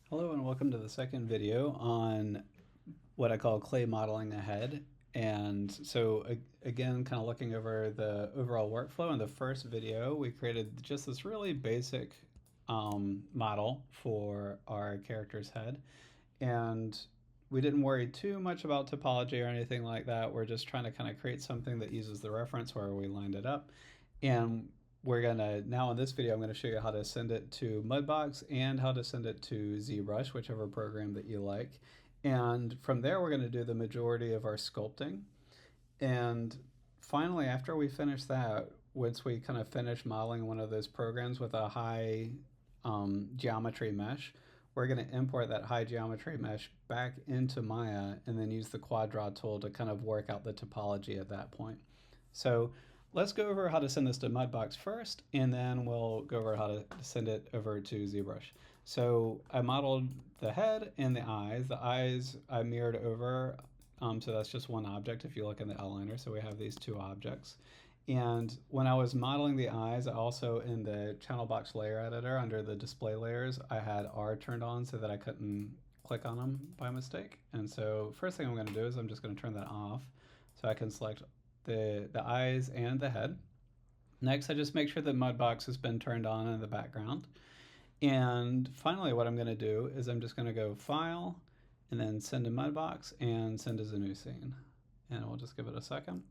Hello and welcome to the second video on what I call clay modeling ahead. And so again, kind of looking over the overall workflow. In the first video, we created just this really basic model for our character's head. And we didn't worry too much about topology or anything like that. We're just trying to kind of create something that uses the reference where we lined it up. And we're gonna, now in this video, I'm gonna show you how to send it to Mudbox and how to send it to Zbrush, whichever program that you like. And from there, we're gonna do the majority of our sculpting. And finally, after we finish that, once we kind of finish modeling one of those programs with a high geometry mesh, we're going to import that high geometry mesh back into Maya and then use the quad draw tool to kind of work out the topology at that point. So let's go over how to send this to Mudbox first, and then we'll go over how to send it over to ZBrush. So I modeled the head and the eyes. The eyes I mirrored over, so that's just one object if you look in the outliner. So we have these two objects. And when I was modeling the eyes, I also, in the channel box layer editor under the display layers, I had R turned on so that I couldn't click on them by mistake. And so first thing I'm going to do is I'm just going to turn that off so I can select the eyes and the head. Next, I just make sure that Mudbox has been turned on in the background. And finally, what I'm going to do is I'm just going to go File, and then Send to Mudbox, and Send as a new scene. And we'll just give it a second.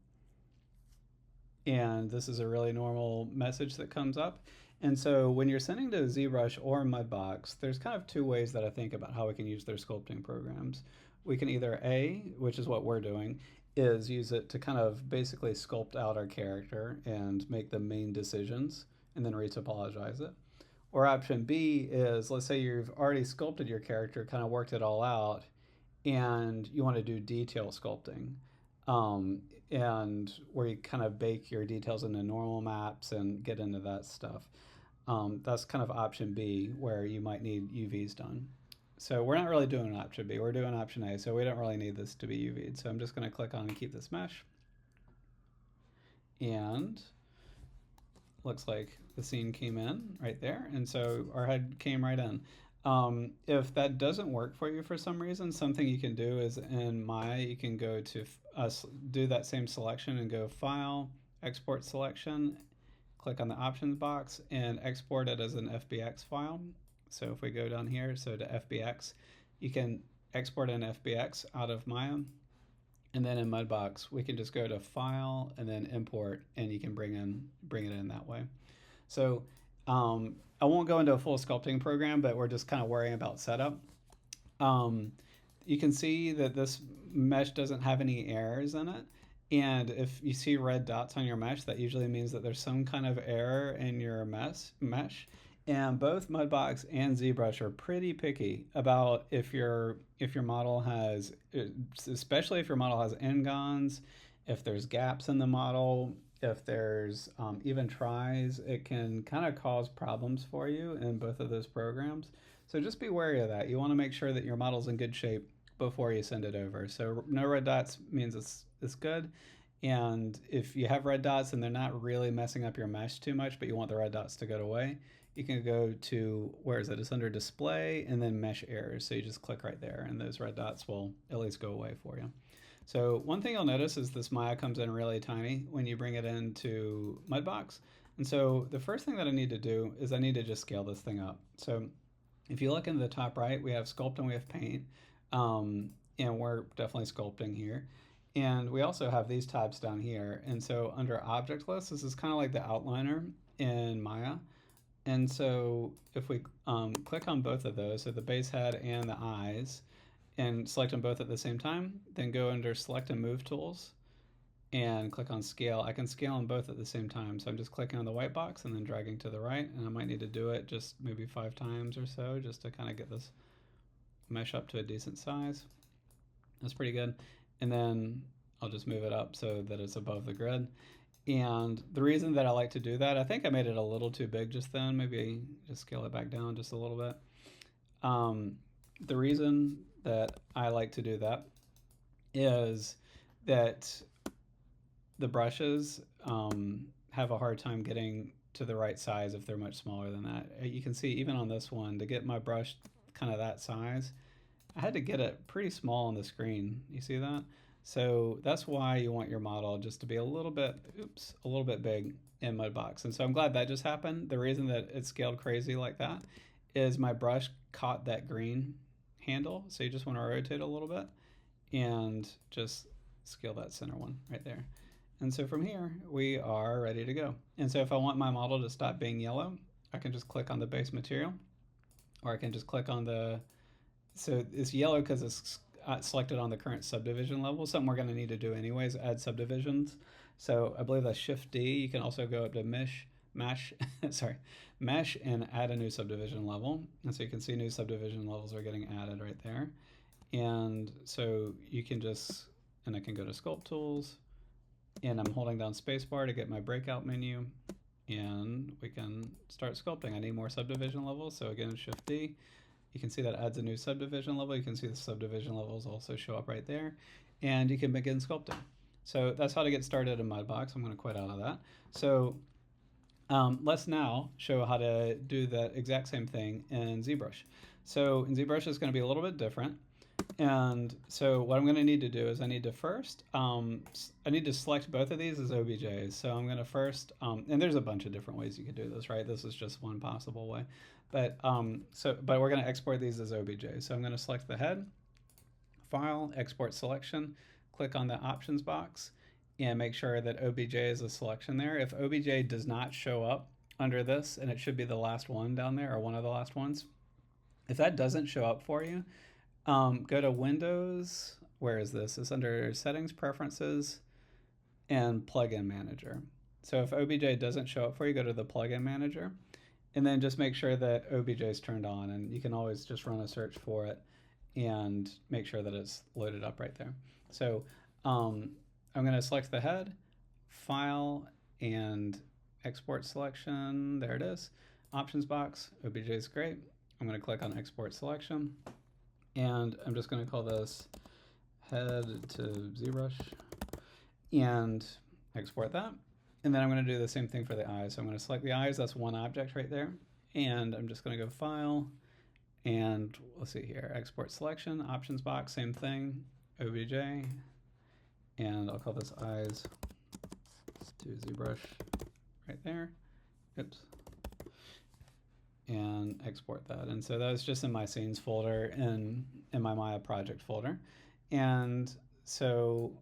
And this is a really normal message that comes up. And so when you're sending to ZBrush or Mudbox, there's kind of two ways that I think about how we can use their sculpting programs. We can either A, which is what we're doing, is use it to kind of basically sculpt out our character and make the main decisions and then retopologize it. Or option B is, let's say you've already sculpted your character, kind of worked it all out, and you want to do detail sculpting. And where you kind of bake your details into normal maps and get into that stuff. That's kind of option B, where you might need UVs done. So we're not really doing option B, we're doing option A, so we don't really need this to be UV'd. So I'm just going to click on and keep this mesh. And looks like the scene came in right there, and so our head came right in. If that doesn't work for you for some reason, something you can do is in Maya, you can go to do that same selection and go File, Export Selection, click on the options box and export it as an FBX file. So if we go down here, so to FBX, you can export an FBX out of Maya. And then in Mudbox, we can just go to File and then Import, and you can bring it in that way. So I won't go into a full sculpting program, but we're just kind of worrying about setup. You can see that this mesh doesn't have any errors in it. And if you see red dots on your mesh, that usually means that there's some kind of error in your mesh. And both Mudbox and ZBrush are pretty picky about if your model has, especially if your model has n-gons, if there's gaps in the model, if there's even tries, it can kind of cause problems for you in both of those programs. So just be wary of that. You want to make sure that your model's in good shape before you send it over. So no red dots means it's good. And if you have red dots and they're not really messing up your mesh too much, but you want the red dots to go away, you can go to, where is it? It's under display and then mesh errors. So you just click right there and those red dots will at least go away for you. So one thing you'll notice is this Maya comes in really tiny when you bring it into Mudbox. And so the first thing that I need to do is I need to just scale this thing up. So if you look in the top right, we have sculpt and we have paint. And we're definitely sculpting here. And we also have these tabs down here. And so under object list, this is kind of like the outliner in Maya. And so if we click on both of those, so the base head and the eyes, and select them both at the same time, then go under Select and Move Tools and click on Scale. I can scale them both at the same time. So I'm just clicking on the white box and then dragging to the right. And I might need to do it just maybe 5 times or so just to kind of get this mesh up to a decent size. That's pretty good. And then I'll just move it up so that it's above the grid. And the reason that I like to do that, I think I made it a little too big just then. Maybe just scale it back down just a little bit. The reason that I like to do that is that the brushes have a hard time getting to the right size if they're much smaller than that. You can see even on this one, to get my brush kind of that size, I had to get it pretty small on the screen. You see that? So that's why you want your model just to be a little bit, a little bit big in Mudbox. And so I'm glad that just happened. The reason that it scaled crazy like that is my brush caught that green handle. So you just want to rotate a little bit and just scale that center one right there. And so from here, we are ready to go. And so if I want my model to stop being yellow, I can just click on the base material, or I can just click on the, so it's yellow because it's selected on the current subdivision level. Something we're going to need to do anyways, add subdivisions. So I believe that's Shift D. You can also go up to mesh and add a new subdivision level. And so you can see new subdivision levels are getting added right there. And so you can just, and I can go to Sculpt Tools, and I'm holding down spacebar to get my breakout menu, and we can start sculpting. I need more subdivision levels, so again, Shift D. You can see that adds a new subdivision level. You can see the subdivision levels also show up right there, and you can begin sculpting. So that's how to get started in Mudbox. I'm going to quit out of that. So let's now show how to do that exact same thing in Zbrush. So in Zbrush, it's going to be a little bit different. And so what I'm going to need to do is I need to first, I need to select both of these as OBJs. So I'm going to first, and there's a bunch of different ways you could do this, right? This is just one possible way. But but we're going to export these as OBJs. So I'm going to select the head, File, Export Selection, click on the options box, and make sure that OBJ is a selection there. If OBJ does not show up under this, and it should be the last one down there, or one of the last ones, if that doesn't show up for you, go to Windows, where is this? It's under Settings, Preferences, and Plugin Manager. So if OBJ doesn't show up for you, go to the Plugin Manager, and then just make sure that OBJ is turned on, and you can always just run a search for it and make sure that it's loaded up right there. So I'm going to select the head, File, and Export Selection. There it is. Options box, OBJ is great. I'm going to click on Export Selection. And I'm just going to call this head to ZBrush and export that. And then I'm going to do the same thing for the eyes. So I'm going to select the eyes. That's one object right there. And I'm just going to go File. And let's see here. Export Selection, Options box, same thing. OBJ. And I'll call this eyes to ZBrush right there. Oops. And export that. And so that was just in my scenes folder in my Maya project folder. And so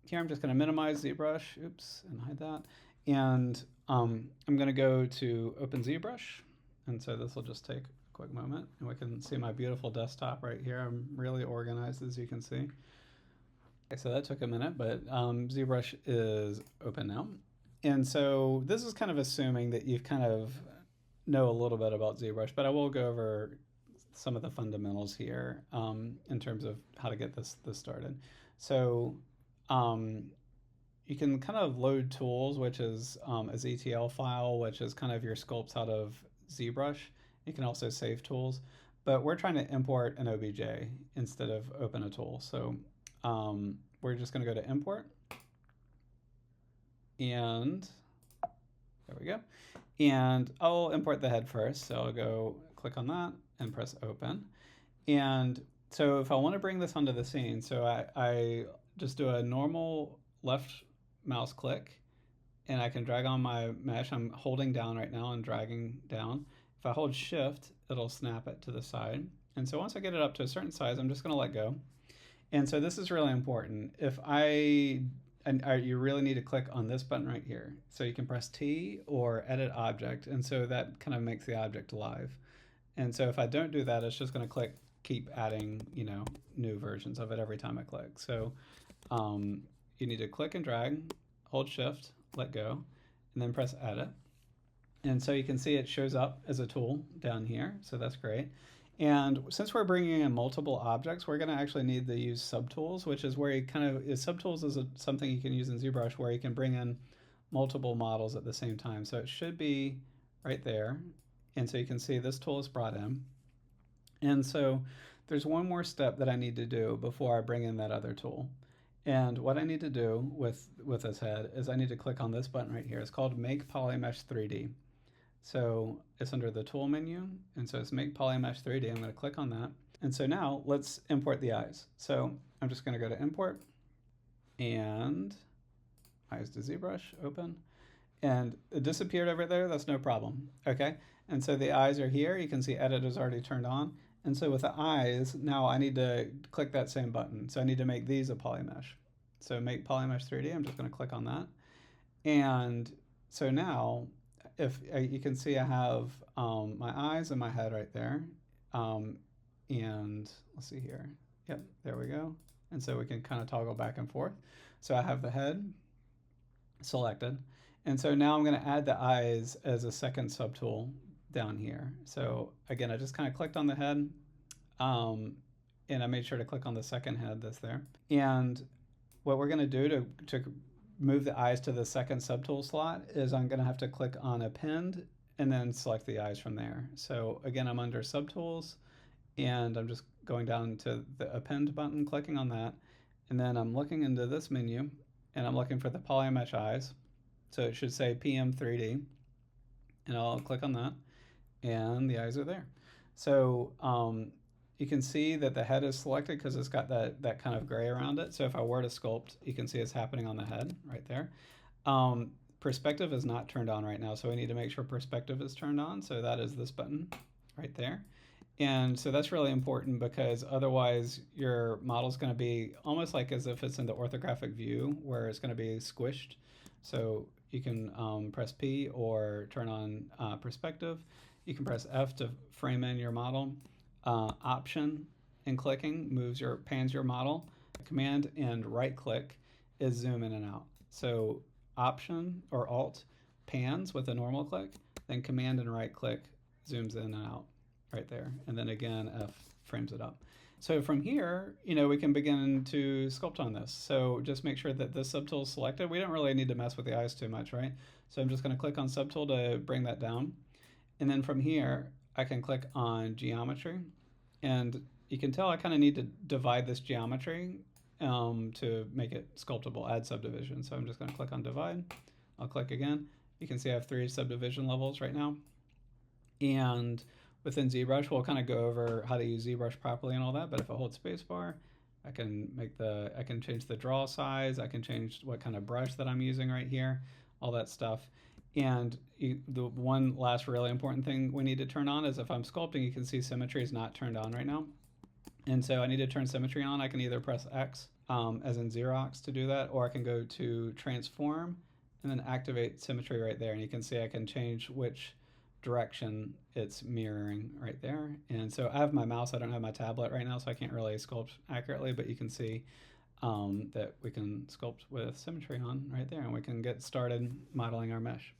here I'm just going to minimize ZBrush, oops, and hide that. And I'm going to go to Open ZBrush. And so this will just take a quick moment, and we can see my beautiful desktop right here. I'm really organized, as you can see. Okay, so that took a minute, but ZBrush is open now. And so this is kind of assuming that you've kind of know a little bit about ZBrush, but I will go over some of the fundamentals here in terms of how to get this started. So you can kind of load tools, which is a ZTL file, which is kind of your sculpts out of ZBrush. You can also save tools, but we're trying to import an OBJ instead of open a tool. So we're just going to go to Import, and there we go. And I'll import the head first. So I'll go click on that and press Open. And so if I want to bring this onto the scene, so I just do a normal left mouse click, and I can drag on my mesh. I'm holding down right now and dragging down. If I hold Shift, it'll snap it to the side. And so once I get it up to a certain size, I'm just going to let go. And so this is really important. You really need to click on this button right here. So you can press T or Edit Object, and so that kind of makes the object live. And so if I don't do that, it's just going to keep adding, new versions of it every time I click. So you need to click and drag, hold Shift, let go, and then press Edit. And so you can see it shows up as a tool down here, so that's great. And since we're bringing in multiple objects, we're going to actually need to use subtools, which is where you subtools is something you can use in ZBrush where you can bring in multiple models at the same time. So it should be right there. And so you can see this tool is brought in. And so there's one more step that I need to do before I bring in that other tool. And what I need to do with this head is I need to click on this button right here. It's called Make Polymesh 3D. So it's under the tool menu, and so it's make polymesh 3D. I'm going to click on that. And so now let's import the eyes. So I'm just going to go to import and eyes to ZBrush, open. And it disappeared over there, that's no problem, okay? And so the eyes are here, you can see edit is already turned on. And so with the eyes, now I need to click that same button. So I need to make these a polymesh. So make polymesh 3D, I'm just gonna click on that. And so now, if you can see I have my eyes and my head right there. And let's see here, yep, there we go. And so we can kind of toggle back and forth. So I have the head selected. And so now I'm going to add the eyes as a second subtool down here. So again, I just kind of clicked on the head, and I made sure to click on the second head that's there. And what we're going to do to move the eyes to the second subtool slot is I'm going to have to click on append and then select the eyes from there. So again, I'm under subtools, and I'm just going down to the append button, clicking on that, and then I'm looking into this menu, and I'm looking for the polymesh eyes. So it should say PM3D, and I'll click on that, and the eyes are there. So you can see that the head is selected because it's got that kind of gray around it. So if I were to sculpt, you can see it's happening on the head right there. Perspective is not turned on right now, so we need to make sure perspective is turned on. So that is this button right there. And so that's really important because otherwise your model is going to be almost like as if it's in the orthographic view where it's going to be squished. So you can press P or turn on perspective. You can press F to frame in your model. Option and clicking pans your model. Command and right click is zoom in and out. So Option or Alt pans with a normal click, then Command and right click zooms in and out right there. And then again, F frames it up. So from here, we can begin to sculpt on this. So just make sure that this subtool is selected. We don't really need to mess with the eyes too much, right? So I'm just going to click on subtool to bring that down. And then from here, I can click on geometry. And you can tell I kind of need to divide this geometry to make it sculptable, add subdivision. So I'm just going to click on divide. I'll click again. You can see I have 3 subdivision levels right now. And within ZBrush, we'll kind of go over how to use ZBrush properly and all that, but if I hold spacebar, I can change the draw size, I can change what kind of brush that I'm using right here, all that stuff. And the one last really important thing we need to turn on is if I'm sculpting, you can see symmetry is not turned on right now. And so I need to turn symmetry on. I can either press X, as in Xerox, to do that, or I can go to transform and then activate symmetry right there. And you can see I can change which direction it's mirroring right there. And so I have my mouse, I don't have my tablet right now, so I can't really sculpt accurately, but you can see that we can sculpt with symmetry on right there, and we can get started modeling our mesh.